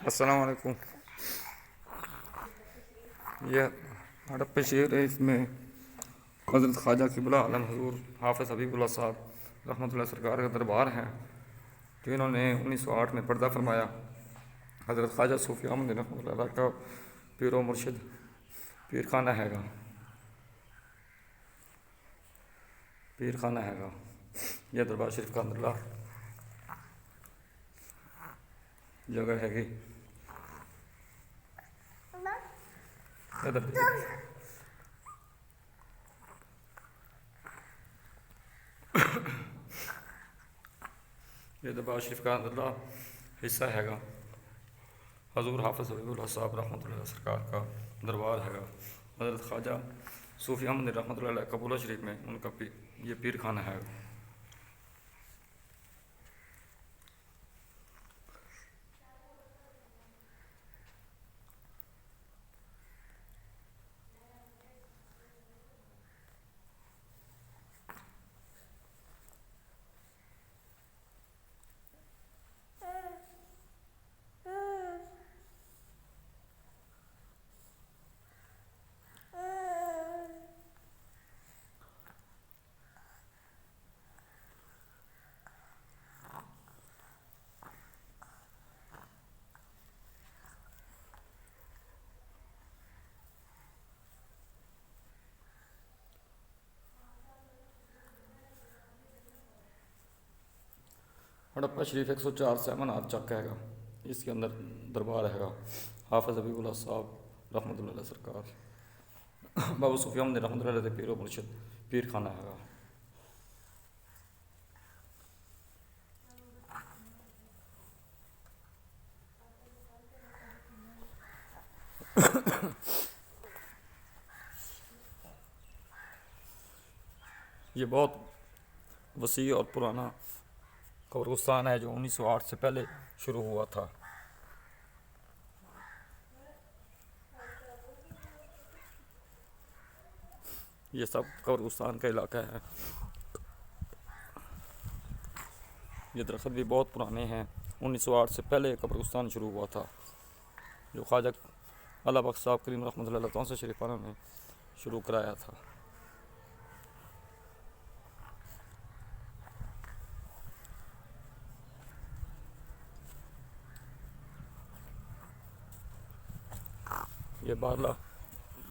अस्सलाम वालेकुम। यह हड़प्पा शेर है। इसमें हज़रत ख्वाजा क़िबला आलम हज़ूर हाफ़िज़ हबीबुल्लाह साहब रहमतुल्लाह सरकार का दरबार है, तो इन्होंने 1908 में पर्दा फरमाया। हज़रत ख्वाजा सूफ़ी अहमद रहमतुल्लाह का पीर व मुर्शिद पीर खाना हैगा, पीर खाना हैगा। यह दरबार शरीफ का अंदरला जगह हैगी। इधर यह दरबार शरीफ का अंदरला हिस्सा हैगा। हज़ूर हाफ़िज़ हबीबुल्लाह साहब रहमतुल्लाह सरकार का दरबार हैगा। हज़रत ख्वाजा सूफ़ी अहमद रहमतुल्लाह कबूला शरीफ में उनका ये पीर खाना है। हड़प्पा शरीफ 104 से अमन चक हैगा। इसके अंदर दरबार हैगा। हाफ़िज़ हबीबुल्लाह साहब रहमतुल्लाह सरकार बाबा सूफ़ी अहमद रहमतुल्लाह दे पीर व मुर्शिद पीर खाना हैगा। ये बहुत वसी और पुराना कब्रिस्तान है जो 1908 से पहले शुरू हुआ था। ये सब कब्रिस्तान का इलाका है। ये दरख्त भी बहुत पुराने हैं। 1908 से पहले कब्रिस्तान शुरू हुआ था जो ख्वाजा अल्लाह बख्श साहब करीम रहमतुल्लाह अलैह से शरीफाना ने शुरू कराया था। ये बारला